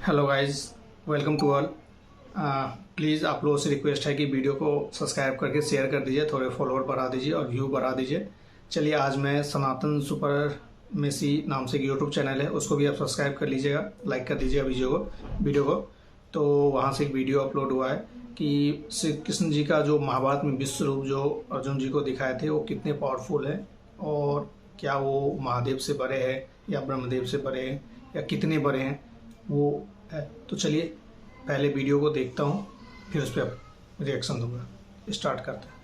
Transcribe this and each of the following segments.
Hello guys, welcome to all. Please आप लोगों से रिक्वेस्ट है कि वीडियो को सब्सक्राइब करके शेयर कर दीजिए, थोड़े फॉलोअर बढ़ा दीजिए और व्यू बढ़ा दीजिए। चलिए, आज मैं सनातन सुपर मेसी नाम से एक यूट्यूब चैनल है, उसको भी आप सब्सक्राइब कर लीजिएगा, लाइक कर दीजिएगा वीडियो को। तो वहाँ से एक वीडियो अपलोड हुआ है कि श्री कृष्ण जी का जो महाभारत में विश्व रूप जो अर्जुन जी को दिखाए थे वो कितने पावरफुल है और क्या वो महादेव से बड़े हैं या ब्रह्मदेव से बड़े हैं या कितने बड़े हैं वो है। तो चलिए पहले वीडियो को देखता हूँ, फिर उस पर रिएक्शन दूंगा। स्टार्ट करते हैं।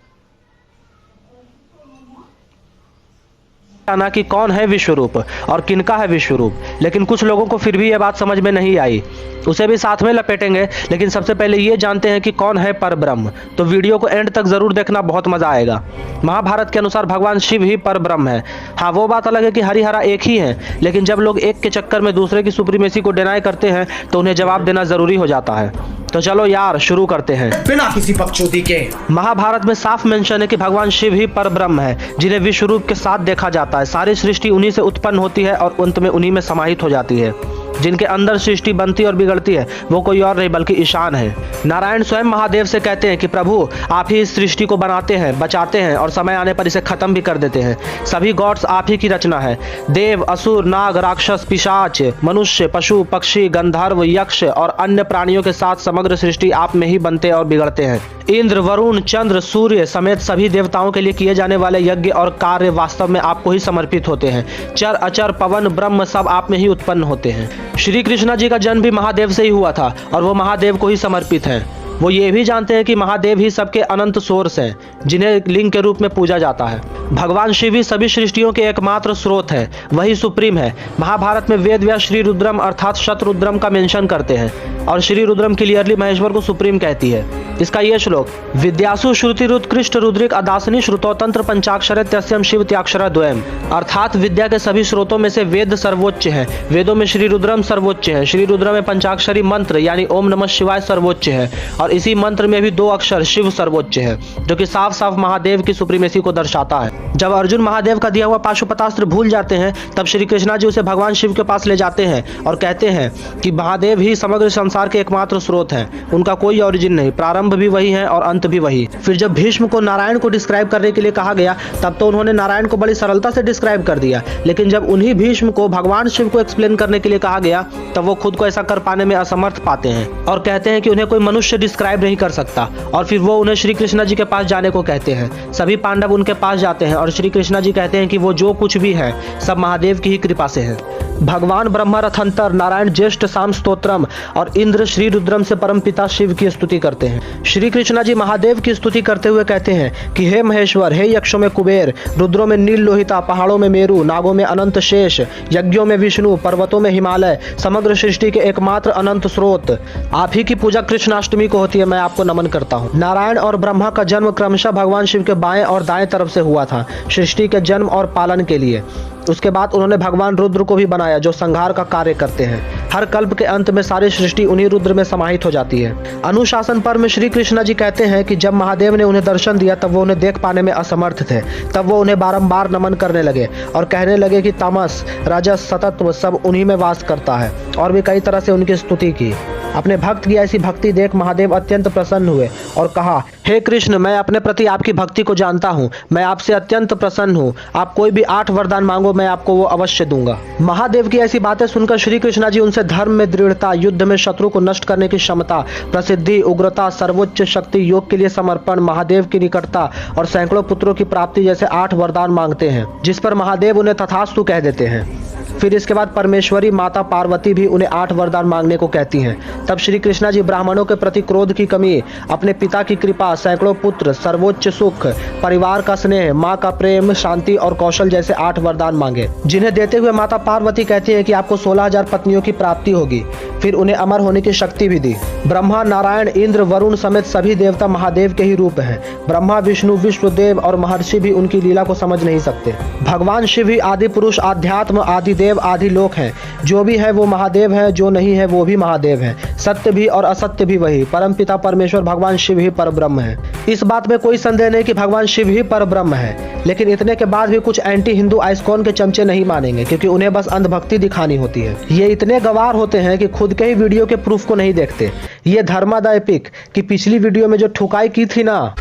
ना कि कौन है विश्वरूप और किनका है विश्वरूप, लेकिन कुछ लोगों को फिर भी यह बात समझ में नहीं आई। उसे भी साथ में लपेटेंगे, लेकिन सबसे पहले ये जानते हैं कि कौन है परब्रह्म। तो वीडियो को एंड तक जरूर देखना, बहुत मजा आएगा। महाभारत के अनुसार भगवान शिव ही परब्रह्म है। हाँ, वो बात अलग है कि हरि हरा एक ही है, लेकिन जब लोग एक के चक्कर में दूसरे की सुप्रीमेसी को डिनाई करते हैं तो उन्हें जवाब देना जरूरी हो जाता है। तो चलो यार, शुरू करते हैं बिना किसी बकचोदी के। महाभारत में साफ मेंशन है कि भगवान शिव ही परब्रह्म है, जिन्हें विश्वरूप के साथ देखा जाता है। सारी सृष्टि उन्हीं से उत्पन्न होती है और अंत में उन्हीं में समाहित हो जाती है। जिनके अंदर सृष्टि बनती और बिगड़ती है वो कोई और नहीं बल्कि ईशान है। नारायण स्वयं महादेव से कहते हैं कि प्रभु, आप ही इस सृष्टि को बनाते हैं, बचाते हैं और समय आने पर इसे खत्म भी कर देते हैं। सभी गॉड्स आप ही की रचना है। देव, असुर, नाग, राक्षस, पिशाच, मनुष्य, पशु, पक्षी, गंधर्व, यक्ष और अन्य प्राणियों के साथ समग्र सृष्टि आप में ही बनते और बिगड़ते हैं। इंद्र, वरुण, चंद्र, सूर्य समेत सभी देवताओं के लिए किए जाने वाले यज्ञ और कार्य वास्तव में आपको ही समर्पित होते हैं। चर, अचर, पवन, ब्रह्म सब आप में ही उत्पन्न होते हैं। श्री कृष्ण जी का जन्म भी महादेव से ही हुआ था और वो महादेव को ही समर्पित है। वो ये भी जानते हैं कि महादेव ही सबके अनंत सोर्स हैं, जिन्हें लिंग के रूप में पूजा जाता है। भगवान शिव ही सभी सृष्टियों के एकमात्र स्रोत है, वही सुप्रीम है। महाभारत में वेद व्यास श्री रुद्रम अर्थात शतरुद्रम का मेंशन करते हैं और श्री रुद्रम क्लियरली महेश्वर को सुप्रीम कहती है। इसका ये श्लोक, विद्यासु श्रुति रुत्कृष्ट रुद्रिक अदासनी श्रुतोतंत्र पंचाक्षर तस्यम शिव त्याक्षर द्वयम, अर्थात विद्या के सभी स्रोतों में से वेद सर्वोच्च है। वेदों में श्री रुद्रम सर्वोच्च है। श्री रुद्र में पंचाक्षरी मंत्र यानी ओम नमः शिवाय सर्वोच्च है और इसी मंत्र में भी 2 अक्षर शिव सर्वोच्च है, जो कि साफ साफ महादेव की सुप्रीमेसी को दर्शाता है। जब अर्जुन महादेव का दिया हुआ पाशुपतास्त्र भूल जाते हैं, तब श्री कृष्णा जी उसे भगवान शिव के पास ले जाते हैं और कहते हैं कि महादेव ही समग्र संसार के एकमात्र स्रोत हैं, उनका कोई ओरिजिन नहीं, प्रारंभ भी वही है और अंत भी वही। फिर जब भीष्म को नारायण को डिस्क्राइब करने के लिए कहा गया, तब तो उन्होंने नारायण को बड़ी सरलता से डिस्क्राइब कर दिया, लेकिन जब उन्हीं भीष्म को भगवान शिव को एक्सप्लेन करने के लिए कहा गया, तब वो खुद को ऐसा कर पाने में असमर्थ पाते हैं और कहते हैं कि उन्हें कोई मनुष्य डिस्क्राइब नहीं कर सकता। और फिर वो उन्हें श्री कृष्णा जी के पास जाने को कहते हैं। सभी पांडव उनके पास जाते हैं और श्री कृष्णा जी कहते हैं कि वो जो कुछ भी है सब महादेव की ही कृपा से है। भगवान ब्रह्मा रथंतर, नारायण ज्येष्ठ साम स्तोत्रम और इंद्र श्री रुद्रम से परम पिता शिव की स्तुति करते हैं। श्री कृष्णा जी महादेव की स्तुति करते हुए कहते हैं कि हे महेश्वर, हे यक्षों में कुबेर, रुद्रों में नील लोहिता, पहाड़ों में मेरु, नागों में अनंत शेष, यज्ञों में विष्णु, पर्वतों में हिमालय, समग्र सृष्टि के एकमात्र अनंत स्रोत, आप ही की पूजा कृष्णाष्टमी को होती है। मैं आपको नमन करता हूँ। नारायण और ब्रह्मा का जन्म क्रमशः भगवान शिव के बाएं और दाएं तरफ से हुआ था, सृष्टि के जन्म और पालन के लिए। उसके बाद उन्होंने भगवान रुद्र को भी बनाया, जो संहार का कार्य करते हैं। हर कल्प के अंत में सारी सृष्टि उन्हीं रुद्र में समाहित हो जाती है। अनुशासन पर्व में श्री कृष्णा जी कहते हैं कि जब महादेव ने उन्हें दर्शन दिया तब वो उन्हें देख पाने में असमर्थ थे। तब वो उन्हें बारंबार नमन करने लगे और कहने लगे कि तमस, रजस, सतत्व सब उन्हीं में वास करता है, और भी कई तरह से उनकी स्तुति की। अपने भक्त की ऐसी भक्ति देख महादेव अत्यंत प्रसन्न हुए और कहा, हे कृष्ण, मैं अपने प्रति आपकी भक्ति को जानता हूँ, मैं आपसे अत्यंत प्रसन्न हूँ। आप कोई भी 8 वरदान मांगो, मैं आपको वो अवश्य दूंगा। महादेव की ऐसी बातें सुनकर श्री कृष्णा जी उनसे धर्म में दृढ़ता, युद्ध में शत्रु को नष्ट करने की क्षमता, प्रसिद्धि, उग्रता, सर्वोच्च शक्ति, योग के लिए समर्पण, महादेव की निकटता और सैकड़ों पुत्रों की प्राप्ति जैसे 8 वरदान मांगते हैं, जिस पर महादेव उन्हें तथास्तु कह देते हैं। फिर इसके बाद परमेश्वरी माता पार्वती भी उन्हें 8 वरदान मांगने को कहती हैं। तब श्री कृष्णा जी ब्राह्मणों के प्रति क्रोध की कमी, अपने पिता की कृपा, सैकड़ों पुत्र, सर्वोच्च सुख, परिवार का स्नेह, माँ का प्रेम, शांति और कौशल जैसे 8 वरदान मांगे, जिन्हें देते हुए माता पार्वती कहती है कि आपको 16,000 पत्नियों की प्राप्ति होगी। फिर उन्हें अमर होने की शक्ति भी दी। ब्रह्मा, नारायण, इंद्र, वरुण समेत सभी देवता महादेव के ही रूप हैं। ब्रह्मा, विष्णु, विश्वदेव और महर्षि भी उनकी लीला को समझ नहीं सकते। भगवान शिव ही आदि पुरुष, आध्यात्म, आदिदेव महादेव आदि लोक हैं। जो भी है वो महादेव है, जो नहीं है वो भी महादेव है। सत्य भी और असत्य भी वही। परमपिता परमेश्वर भगवान शिव ही परब्रह्म है। इस बात में कोई संदेह नहीं कि भगवान शिव ही परब्रह्म है, लेकिन इतने के बाद भी कुछ एंटी हिंदू आइस्कॉन के चमचे नहीं मानेंगे, क्योंकि उन्हें बस अंधभक्ति दिखानी होती है। ये इतने गवार होते हैं कि खुद के ही वीडियो के प्रूफ को नहीं देखते। ये धर्मा द एपिक की पिछली वीडियो में जो ठुकाई की थी ना,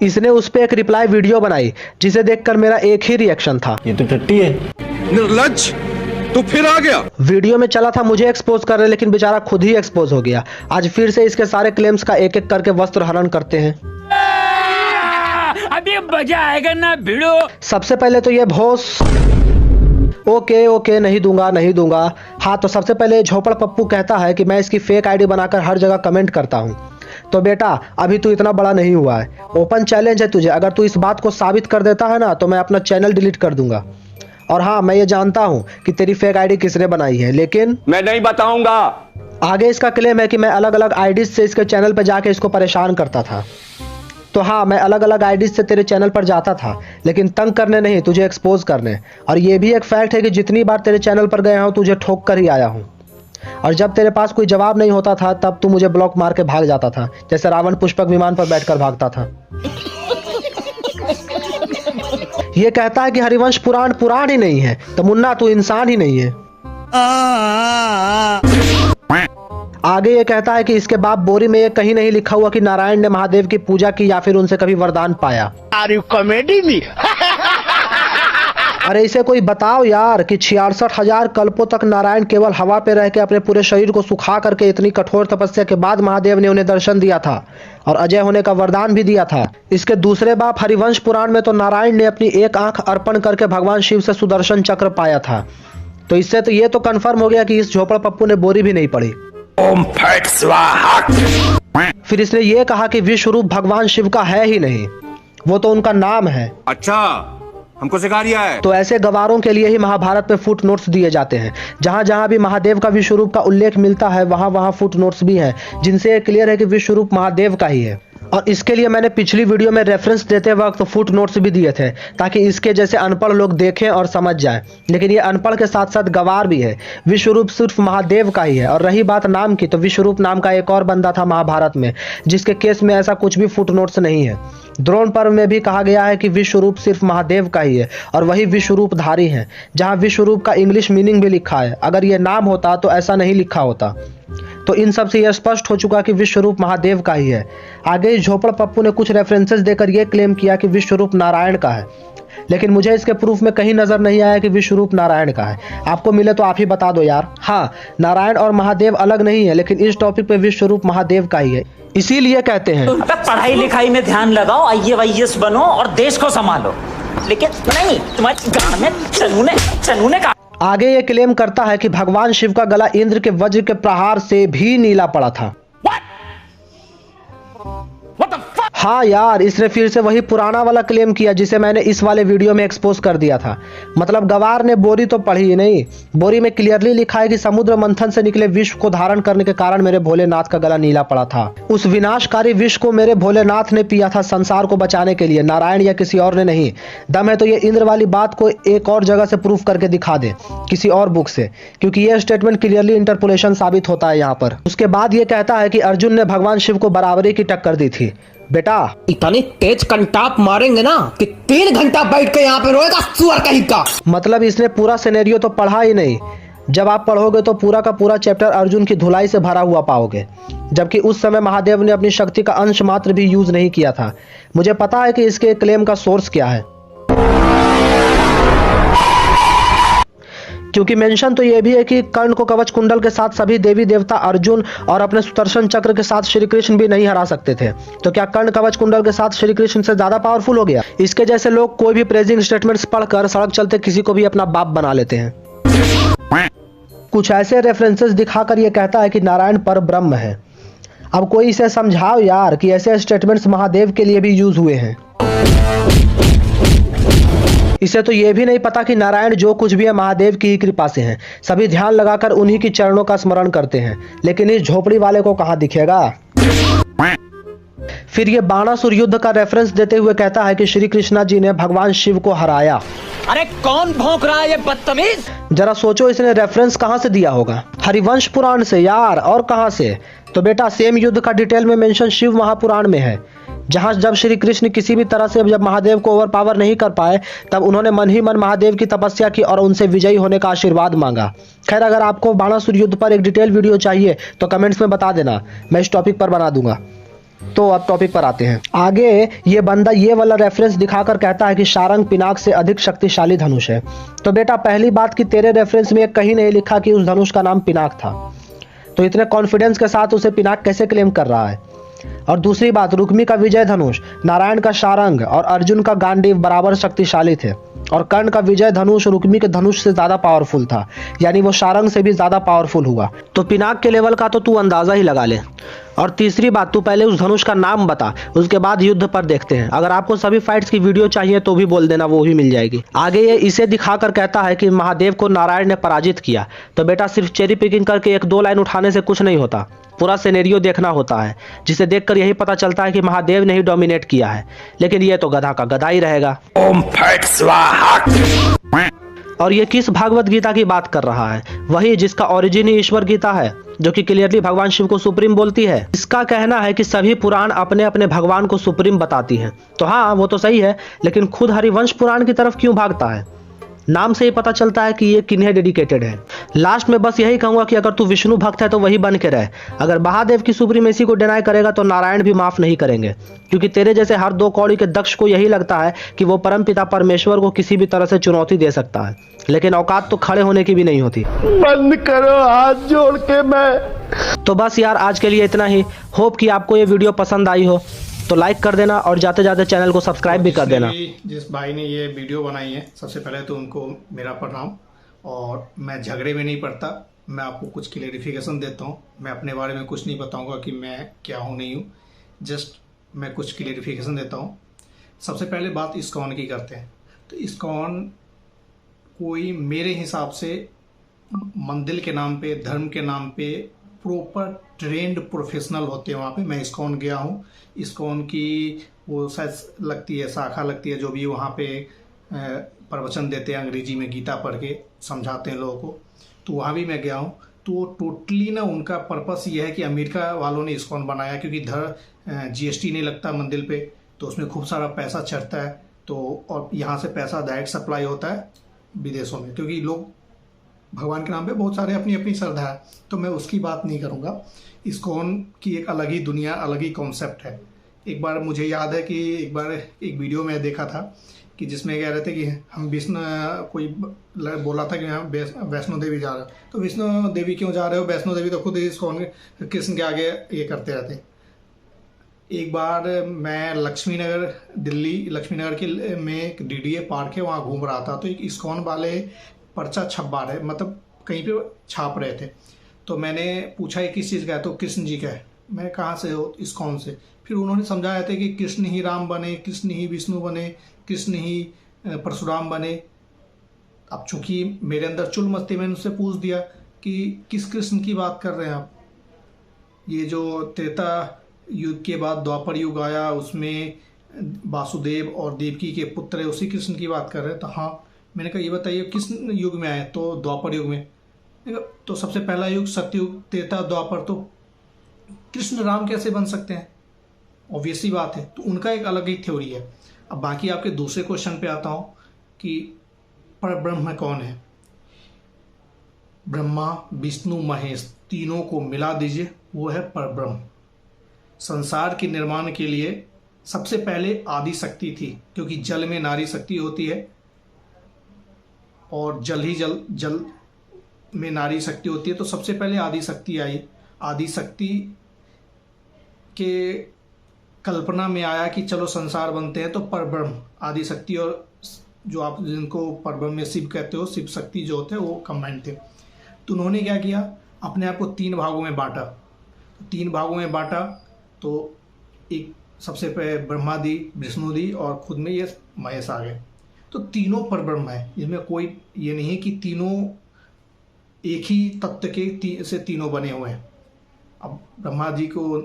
इसने उस पे एक रिप्लाई वीडियो बनाई, जिसे देखकर मेरा एक ही रिएक्शन था, ये तो टट्टी है। निर्लज्ज, तू फिर आ गया। वीडियो में चला था मुझे एक्सपोज कर रहे, लेकिन बेचारा खुद ही एक्सपोज हो गया। आज फिर से इसके सारे क्लेम्स का एक एक करके वस्त्र हरण करते हैं। अभी मजा आएगा ना भिड़ो। सबसे पहले तो ये भोस ओके नहीं दूंगा। हाँ, तो सबसे पहले झोपड़ पप्पू कहता है कि मैं इसकी फेक आईडी बनाकर हर जगह कमेंट करता हूँ। तो बेटा, अभी तू इतना बड़ा नहीं हुआ है। ओपन चैलेंज है तुझे। अगर तू इस बात को साबित कर देता है ना, तो मैं अपना चैनल डिलीट कर दूंगा। और हाँ, मैं ये जानता हूँ कि तेरी फेक आईडी किसने बनाई है, लेकिन मैं नहीं बताऊंगा। आगे इसका क्लेम है कि मैं अलग अलग आईडी से इसके चैनल पर जाके इसको परेशान करता था। तो हाँ, मैं अलग अलग आईडी से तेरे चैनल पर जाता था, लेकिन तंग करने नहीं, तुझे एक्सपोज करने। और ये भी एक फैक्ट है कि जितनी बार तेरे चैनल पर गया हूँ, तुझे ठोक कर ही आया हूँ। और जब तेरे पास कोई जवाब नहीं होता था, तब तू मुझे ब्लॉक मार के भाग जाता था, जैसे रावण पुष्पक विमान पर बैठकर भागता था। ये कहता है कि हरिवंश पुराण ही नहीं है, तो मुन्ना तू इंसान ही नहीं है। आगे ये कहता है कि इसके बाप बोरी में ये कहीं नहीं लिखा हुआ कि नारायण ने महादेव की पूजा की या फिर उनसे कभी वरदान पाया। कॉमेडी में अरे इसे कोई बताओ यार कि 66,000 कल्पों तक नारायण केवल हवा पे रह के अपने पूरे शरीर को सुखा करके इतनी कठोर तपस्या के बाद महादेव ने उन्हें दर्शन दिया था और अजय होने का वरदान भी दिया था। इसके दूसरे बाप हरिवंश पुराण में तो नारायण ने अपनी एक आंख अर्पण करके भगवान शिव से सुदर्शन चक्र पाया था। तो इससे तो ये तो कंफर्म हो गया कि इस झोपड़ पप्पू ने बोरी भी नहीं पढ़ी। ओम फट स्वाहा। फिर इसने ये कहा कि विश्व रूप भगवान शिव का है ही नहीं, वो तो उनका नाम है। अच्छा, हमको सिखा दिया है। तो ऐसे गवारों के लिए ही महाभारत में फुट नोट्स दिए जाते हैं। जहां जहां भी महादेव का विश्व रूप का उल्लेख मिलता है, वहां वहां फुट नोट्स भी हैं, जिनसे क्लियर है कि विश्व रूप महादेव का ही है। और इसके लिए मैंने पिछली वीडियो में रेफरेंस देते वक्त फुट नोट्स भी दिए थे, ताकि इसके जैसे अनपढ़ लोग देखें और समझ जाएं। लेकिन ये अनपढ़ के साथ साथ गवार भी है। विश्वरूप सिर्फ महादेव का ही है। और रही बात नाम की, तो विश्वरूप नाम का एक और बंदा था महाभारत में, जिसके केस में ऐसा कुछ भी फुट नोट्स नहीं है। द्रोण पर्व में भी कहा गया है कि विश्वरूप सिर्फ महादेव का ही है और वही विश्वरूपधारी है, जहां विश्वरूप का इंग्लिश मीनिंग भी लिखा है। अगर ये नाम होता तो ऐसा नहीं लिखा होता। तो इन सब से यह स्पष्ट हो चुका कि विश्वरूप महादेव का ही है। आगे इस झोपड़ पप्पू ने कुछ रेफरेंसेस देकर यह क्लेम किया कि विश्वरूप नारायण का है, लेकिन मुझे इसके प्रूफ में कहीं नजर नहीं आया कि विश्वरूप नारायण का है। आपको मिले तो आप ही बता दो यार। हाँ, नारायण और महादेव अलग नहीं है, लेकिन इस टॉपिक पे विश्वरूप महादेव का ही है। इसीलिए कहते हैं पढ़ाई लिखाई में ध्यान लगाओ, IAS बनो और देश को संभालो, लेकिन नहीं तुम्हारी गांड में चनूने का। आगे ये क्लेम करता है कि भगवान शिव का गला इंद्र के वज्र के प्रहार से भी नीला पड़ा था। हाँ यार, इसने फिर से वही पुराना वाला क्लेम किया जिसे मैंने इस वाले वीडियो में एक्सपोज कर दिया था। मतलब गवार ने बोरी तो पढ़ी ही नहीं। बोरी में क्लियरली लिखा है कि समुद्र मंथन से निकले विष को धारण करने के कारण मेरे भोलेनाथ का गला नीला पड़ा था। उस विनाशकारी विष को मेरे भोलेनाथ ने पिया था संसार को बचाने के लिए, नारायण या किसी और ने नहीं। दम है तो ये इंद्र वाली बात को एक और जगह से प्रूफ करके दिखा दे, किसी और बुक से, क्योंकि ये स्टेटमेंट क्लियरली इंटरपोलेशन साबित होता है यहाँ पर। उसके बाद ये कहता है कि अर्जुन ने भगवान शिव को बराबरी की टक्कर दी थी। बेटा, इतने तेज कंटाप मारेंगे ना कि 3 घंटा बैठ के यहाँ पे रोएगा सुअर कहीं का। मतलब इसने पूरा सिनेरियो तो पढ़ा ही नहीं। जब आप पढ़ोगे तो पूरा का पूरा चैप्टर अर्जुन की धुलाई से भरा हुआ पाओगे, जबकि उस समय महादेव ने अपनी शक्ति का अंश मात्र भी यूज नहीं किया था। मुझे पता है कि इसके क्लेम का सोर्स क्या है, क्योंकि मेंशन तो ये भी है कि कर्ण को कवच कुंडल के साथ सभी देवी देवता अर्जुन और अपने सुदर्शन चक्र के साथ श्री कृष्ण भी नहीं हरा सकते थे। तो क्या कर्ण कवच कुंडल के साथ श्री कृष्ण से ज्यादा पावरफुल हो गया? इसके जैसे लोग कोई भी प्रेजिंग स्टेटमेंट्स पढ़कर सड़क चलते किसी को भी अपना बाप बना लेते हैं। कुछ ऐसे रेफरेंसेस दिखाकर यह कहता है कि नारायण पर ब्रह्म है। अब कोई इसे समझाओ यार कि ऐसे स्टेटमेंट्स महादेव के लिए भी यूज हुए हैं। इसे तो यह भी नहीं पता कि नारायण जो कुछ भी है महादेव की ही कृपा से हैं। सभी ध्यान लगाकर उन्हीं की चरणों का स्मरण करते हैं, लेकिन इस झोपड़ी वाले को कहां दिखेगा। फिर ये बाणासुर युद्ध का रेफरेंस देते हुए कहता है कि श्री कृष्णा जी ने भगवान शिव को हराया। अरे कौन भौंक रहा है ये बदतमीज? जरा सोचो इसने रेफरेंस कहां से दिया होगा? हरिवंश पुराण से यार, और कहां से? तो बेटा सेम युद्ध का डिटेल में मेंशन शिव महापुराण में है, जहां जब श्री कृष्ण किसी भी तरह से जब महादेव को ओवर पावर नहीं कर पाए तब उन्होंने मन ही मन महादेव की तपस्या की और उनसे विजयी होने का आशीर्वाद मांगा। खैर, अगर आपको बाणासुर युद्ध पर एक डिटेल वीडियो चाहिए तो कमेंट्स में बता देना, मैं इस टॉपिक पर बना दूंगा। तो अब टॉपिक पर आते हैं। आगे ये बंदा ये वाला रेफरेंस दिखाकर कहता है कि शारंग पिनाक से अधिक शक्तिशाली धनुष है। तो बेटा पहली बात कि तेरे रेफरेंस में कहीं नहीं लिखा कि उस धनुष का नाम पिनाक था, तो इतने कॉन्फिडेंस के साथ उसे पिनाक कैसे क्लेम कर रहा है? और दूसरी बात, रुक्मी का विजय धनुष, नारायण का शारंग और अर्जुन का गांडीव बराबर शक्तिशाली थे, और कर्ण का विजय धनुष रुक्मी के धनुष से ज्यादा पावरफुल था, यानी वो शारंग से भी ज्यादा पावरफुल हुआ। तो पिनाक के लेवल का तो तू अंदाजा ही लगा ले। और तीसरी बात, तू पहले उस धनुष का नाम बता, उसके बाद युद्ध पर देखते हैं। अगर आपको सभी फाइट्स की वीडियो चाहिए तो भी बोल देना, वो भी मिल जाएगी। आगे ये इसे दिखाकर कहता है कि महादेव को नारायण ने पराजित किया। तो बेटा सिर्फ चेरी पिकिंग करके एक दो लाइन उठाने से कुछ नहीं होता, पूरा सिनेरियो देखना होता है, जिसे देखकर यही पता चलता है कि महादेव ने ही डोमिनेट किया है। लेकिन ये तो गधा का गधा ही रहेगा। ओम फट स्वाहा। और ये किस भागवत गीता की बात कर रहा है? वही जिसका ओरिजिन ही ईश्वर गीता है, जो कि क्लियरली भगवान शिव को सुप्रीम बोलती है। इसका कहना है कि सभी पुराण अपने अपने भगवान को सुप्रीम बताती हैं। तो हाँ, वो तो सही है, लेकिन खुद हरिवंश पुराण की तरफ क्यों भागता है? नाम से ही पता चलता है कि ये किन्हें डेडिकेटेड है। लास्ट में बस यही कहूंगा कि अगर तू विष्णु भक्त है तो वही बन के रहे। अगर महादेव की सुप्रीमेसी को डिनाई करेगा तो नारायण भी माफ नहीं करेंगे, क्योंकि तेरे जैसे हर दो कौड़ी के दक्ष को यही लगता है कि वो परमपिता परमेश्वर को किसी भी तरह से चुनौती दे सकता है, लेकिन औकात तो खड़े होने की भी नहीं होती। बंद करो हाथ जोड़ के। मैं तो बस यार, आज के लिए इतना ही। होप कि आपको ये वीडियो पसंद आई हो, तो लाइक कर देना और जाते जाते चैनल को सब्सक्राइब भी कर देना। जिस भाई ने ये वीडियो बनाई है, सबसे पहले तो उनको मेरा प्रणाम। और मैं झगड़े में नहीं पड़ता, मैं आपको कुछ क्लेरिफिकेशन देता हूँ। मैं अपने बारे में कुछ नहीं बताऊंगा कि मैं क्या हूँ नहीं हूँ, जस्ट मैं कुछ क्लेरिफिकेशन देता हूँ। सबसे पहले बात इस्कॉन की करते हैं। तो इस्कॉन कोई मेरे हिसाब से मंदिर के नाम पे, धर्म के नाम पे प्रॉपर ट्रेंड प्रोफेशनल होते हैं वहाँ पे। मैं इस्कॉन गया हूँ, इस्कॉन की वो शायद लगती है शाखा लगती है, जो भी वहाँ पे प्रवचन देते हैं अंग्रेजी में, गीता पढ़ के समझाते हैं लोगों को। तो वहाँ भी मैं गया हूँ। तो टोटली ना उनका पर्पस ये है कि अमेरिका वालों ने इस्कॉन बनाया, क्योंकि GST नहीं लगता मंदिर पे, तो उसमें खूब सारा पैसा चढ़ता है। तो और यहाँ से पैसा डायरेक्ट सप्लाई होता है विदेशों में, क्योंकि लोग भगवान के नाम पे बहुत सारे अपनी अपनी श्रद्धा है। तो मैं उसकी बात नहीं करूँगा। इस्कॉन की एक अलग ही दुनिया, अलग ही कॉन्सेप्ट है। एक बार मुझे याद है कि एक बार एक वीडियो में देखा था कि जिसमें कह रहे थे कि हम कोई बोला था कि हम वैष्णो देवी जा रहे हो। तो वैष्णो देवी क्यों जा रहे हो? वैष्णो देवी तो खुद इस्कॉन कृष्ण के आगे ये करते रहते। एक बार मैं लक्ष्मीनगर, दिल्ली लक्ष्मीनगर के में एक DDA पार्क है, वहाँ घूम रहा था। तो एक इस्कॉन वाले पर्चा छपवा रहे, मतलब कहीं पे छाप रहे थे। तो मैंने पूछा ये किस चीज़ का है? तो कृष्ण जी का है। मैं कहाँ से हो? इस्कॉन से। फिर उन्होंने समझाया था कि कृष्ण ही राम बने, कृष्ण ही विष्णु बने, कृष्ण ही परशुराम बने। अब चूंकि मेरे अंदर चुल मस्ती, मैंने उससे पूछ दिया कि किस कृष्ण की बात कर रहे हैं आप? ये जो त्रेता युग के बाद द्वापर युग आया, उसमें वासुदेव और देवकी के पुत्र है, उसी कृष्ण की बात कर रहे हैं। तो हाँ, मैंने कहा ये बताइए किस युग में आए? तो द्वापर युग में। तो सबसे पहला युग सतयुग, त्रेता, द्वापर, तो कृष्ण राम कैसे बन सकते हैं? ऑब्वियसली बात है। तो उनका एक अलग ही थ्योरी है। अब बाकी आपके दूसरे क्वेश्चन पे आता हूँ कि परब्रह्म कौन है? ब्रह्मा, विष्णु, महेश, तीनों को मिला दीजिए, वो है परब्रह्म। संसार के निर्माण के लिए सबसे पहले आदि शक्ति थी, क्योंकि जल में नारी शक्ति होती है और जल में नारी शक्ति होती है। तो सबसे पहले आदि शक्ति आई। आदि शक्ति के कल्पना में आया कि चलो संसार बनते हैं, तो परब्रह्म, आदि शक्ति और जो आप जिनको परब्रह्म में शिव कहते हो, शिव शक्ति जो होते हैं, वो कंबाइंड थे। तो उन्होंने क्या किया, अपने आप को 3 भागों में बांटा। 3 भागों में बांटा तो एक सबसे पहले ब्रह्मा दी, विष्णु दी और खुद में ये महेश आ गए। तो तीनों परब्रह्म है, इसमें कोई ये नहीं है कि तीनों एक ही तत्व के से तीनों बने हुए हैं। अब ब्रह्मा जी को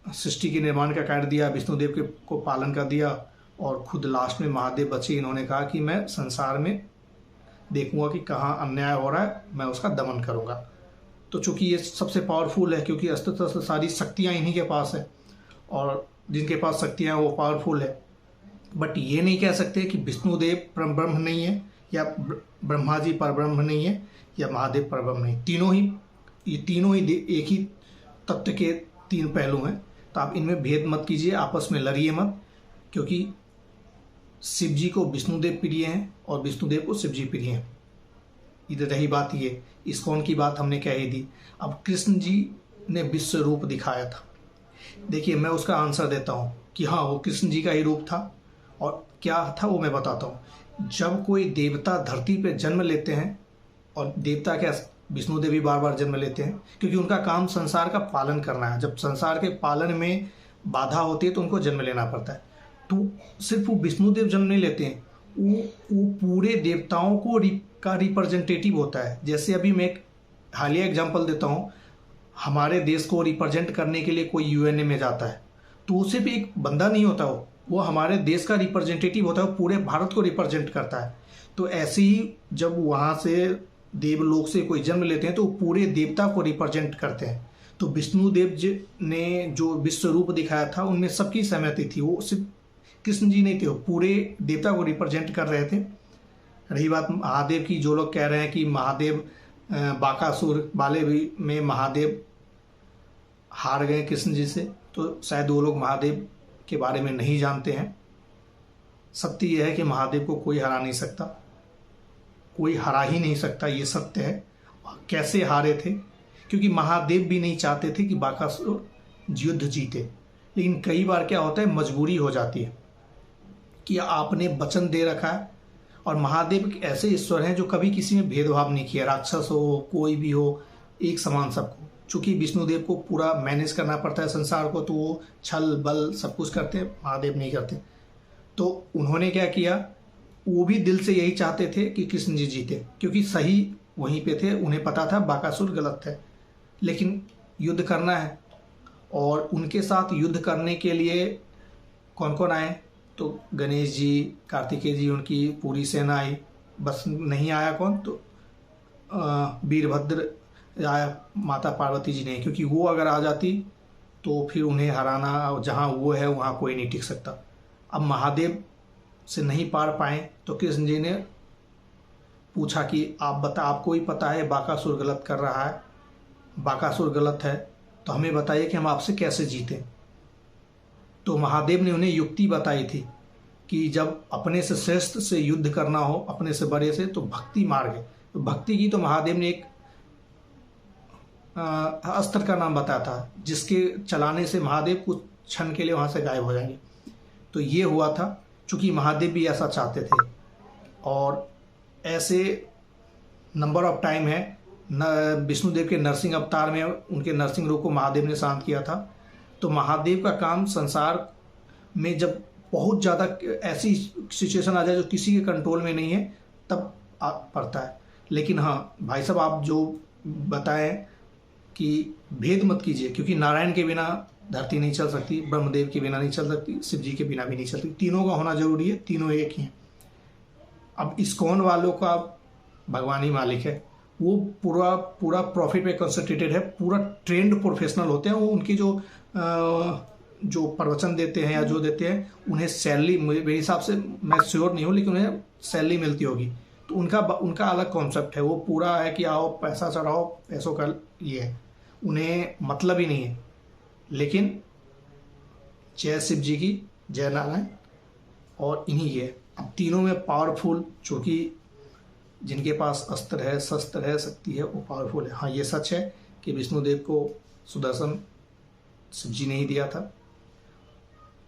सृष्टि के निर्माण का कार्य दिया, विष्णुदेव के को पालन कर दिया, और खुद लास्ट में महादेव बचे। इन्होंने कहा कि मैं संसार में देखूंगा कि कहाँ अन्याय हो रहा है, मैं उसका दमन करूंगा। तो चूंकि ये सबसे पावरफुल है, क्योंकि अस्तित्व से सारी शक्तियाँ इन्हीं के पास है, और जिनके पास शक्तियाँ वो पावरफुल है। बट ये नहीं कह सकते कि विष्णुदेव परब्रह्म नहीं है, या ब्रह्मा जी परब्रह्म नहीं है, या महादेव परब्रह्म नहीं। ये तीनों ही एक ही तत्व के तीन पहलू हैं। तो आप इनमें भेद मत कीजिए, आपस में लड़िए मत, क्योंकि शिव जी को विष्णुदेव प्रिय हैं और विष्णुदेव को शिव जी प्रिय हैं। इधर रही बात ये, इस्कॉन की बात हमने कह ही दी। अब कृष्ण जी ने विश्व रूप दिखाया था। देखिए, मैं उसका आंसर देता हूँ कि हाँ, वो कृष्ण जी का ही रूप था। और क्या था वो मैं बताता हूँ। जब कोई देवता धरती पे जन्म लेते हैं, और देवता क्या, विष्णुदेव भी बार बार जन्म लेते हैं, क्योंकि उनका काम संसार का पालन करना है। जब संसार के पालन में बाधा होती है तो उनको जन्म लेना पड़ता है। तो सिर्फ वो विष्णुदेव जन्म नहीं लेते हैं, वो पूरे देवताओं को का रिप्रेजेंटेटिव होता है। जैसे अभी मैं एक हालिया एग्जांपल देता हूँ, हमारे देश को रिप्रेजेंट करने के लिए कोई यूएनए में जाता है, तो उसे भी एक बंदा नहीं होता, वो हमारे देश का रिप्रेजेंटेटिव होता है, वो पूरे भारत को रिप्रेजेंट करता है। तो ऐसे ही जब वहाँ से देवलोक से कोई जन्म लेते हैं तो वो पूरे देवता को रिप्रेजेंट करते हैं। तो विष्णुदेव जी ने जो विश्व रूप दिखाया था उनमें सबकी सहमति थी, वो सिर्फ कृष्ण जी नहीं थे, वो पूरे देवता को रिप्रेजेंट कर रहे थे। रही बात महादेव की, जो लोग कह रहे हैं कि महादेव बाकासुर वाले भी में महादेव हार गए कृष्ण जी से, तो शायद वो लोग महादेव के बारे में नहीं जानते हैं। सत्य यह है कि महादेव को कोई हरा नहीं सकता, कोई हरा ही नहीं सकता, ये सत्य है। कैसे हारे थे? क्योंकि महादेव भी नहीं चाहते थे कि बाकासुर युद्ध जीते, लेकिन कई बार क्या होता है, मजबूरी हो जाती है कि आपने वचन दे रखा है। और महादेव ऐसे ईश्वर हैं जो कभी किसी में भेदभाव नहीं किया, राक्षस हो कोई भी हो, एक समान सबको। चूंकि विष्णुदेव को पूरा मैनेज करना पड़ता है संसार को, तो वो छल बल सब कुछ करते हैं, महादेव नहीं करते। तो उन्होंने क्या किया, वो भी दिल से यही चाहते थे कि कृष्ण जी जीते, क्योंकि सही वहीं पे थे। उन्हें पता था बाकासुर गलत है, लेकिन युद्ध करना है। और उनके साथ युद्ध करने के लिए कौन कौन आए, तो गणेश जी, कार्तिकेय जी, उनकी पूरी सेना आई। बस नहीं आया कौन, तो वीरभद्र आया, माता पार्वती जी ने, क्योंकि वो अगर आ जाती तो फिर उन्हें हराना, जहाँ वो है वहाँ कोई नहीं टिक सकता। अब महादेव से नहीं पार पाए तो कृष्ण जी ने पूछा कि आपको ही पता है बाकासुर गलत कर रहा है, बाकासुर गलत है, तो हमें बताइए कि हम आपसे कैसे जीतें। तो महादेव ने उन्हें युक्ति बताई थी कि जब अपने से श्रेष्ठ से युद्ध करना हो, अपने से बड़े से, तो भक्ति मार्ग है। तो भक्ति की तो महादेव ने एक अस्त्र का नाम बताया था, जिसके चलाने से महादेव कुछ क्षण के लिए वहाँ से गायब हो जाएंगे। तो ये हुआ था, चूँकि महादेव भी ऐसा चाहते थे। और ऐसे नंबर ऑफ टाइम है, विष्णुदेव के नरसिंह अवतार में उनके नरसिंह रूप को महादेव ने शांत किया था। तो महादेव का काम संसार में जब बहुत ज़्यादा ऐसी सिचुएशन आ जाए जो किसी के कंट्रोल में नहीं है, तब पड़ता है। लेकिन हाँ भाई साहब, आप जो बताएं कि भेद मत कीजिए, क्योंकि नारायण के बिना धरती नहीं चल सकती, ब्रह्मदेव के बिना नहीं चल सकती, शिव जी के बिना भी नहीं चलती। तीनों का होना जरूरी है, तीनों एक ही हैं। अब इस्कॉन वालों का भगवान ही मालिक है, वो पूरा प्रॉफिट पे कंसंट्रेटेड है, पूरा ट्रेंड प्रोफेशनल होते हैं। वो उनकी जो प्रवचन देते हैं या जो देते हैं, उन्हें सैलरी, मेरे हिसाब से, मैं श्योर नहीं हूँ, लेकिन उन्हें सैलरी मिलती होगी। तो उनका अलग कॉन्सेप्ट है, वो पूरा है कि आओ पैसा चढ़ाओ, पैसों का ये है, उन्हें मतलब ही नहीं है। लेकिन जय शिव जी की, जय नारायण, और इन्हीं ये अब तीनों में पावरफुल, चूँकि जिनके पास अस्त्र है, शस्त्र है, शक्ति है, वो पावरफुल है। हाँ, ये सच है कि विष्णुदेव को सुदर्शन शिव जी ने ही दिया था।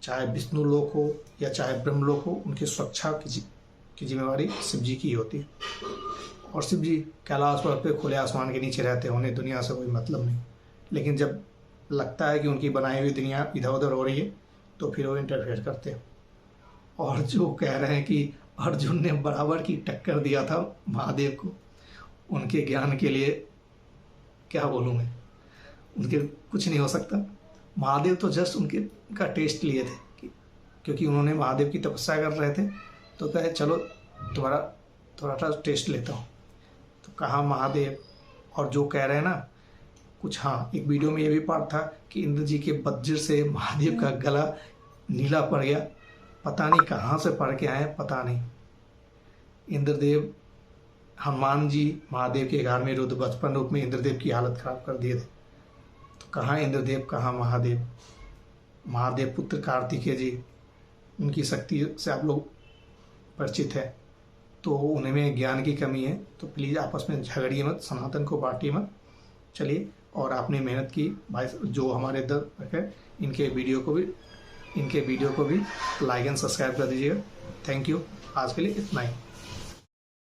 चाहे विष्णु लोक हो या चाहे ब्रह्मलोक हो, उनकी सुरक्षा की जिम्मेवारी शिव जी की ही होती है। और शिव जी कैलाश पर्वत पे खुले आसमान के नीचे रहते हैं, उन्हें दुनिया से कोई मतलब नहीं। लेकिन जब लगता है कि उनकी बनाई हुई दुनिया इधर उधर हो रही है, तो फिर वो इंटरफेयर करते हैं। और जो कह रहे हैं कि अर्जुन ने बराबर की टक्कर दिया था महादेव को, उनके ज्ञान के लिए क्या बोलूँ मैं, उनके कुछ नहीं हो सकता। महादेव तो जस्ट उनके का टेस्ट लिए थे क्योंकि उन्होंने महादेव की तपस्या कर रहे थे, तो कहे चलो तुम्हारा थोड़ा सा टेस्ट लेता हूँ। तो कहा महादेव, और जो कह रहे हैं ना कुछ, हाँ एक वीडियो में ये भी पार्ट था कि इंद्र जी के वज्र से महादेव का गला नीला पड़ गया, पता नहीं कहाँ से पढ़ के आए, पता नहीं। इंद्रदेव, हनुमान जी महादेव के 11वें रुद्र बचपन रूप में इंद्रदेव की हालत खराब कर दिए थे। तो कहाँ इंद्रदेव, कहाँ महादेव। महादेव पुत्र कार्तिकेय जी, उनकी शक्ति से आप लोग परिचित है, तो उन्हें में ज्ञान की कमी है। तो प्लीज़ आपस में झगड़िए मत, सनातन को बांटिए मत। चलिए, और आपने मेहनत की भाई, जो हमारे इधर है इनके वीडियो को भी लाइक एंड सब्सक्राइब कर दीजिएगा। थैंक यू, आज के लिए इतना ही।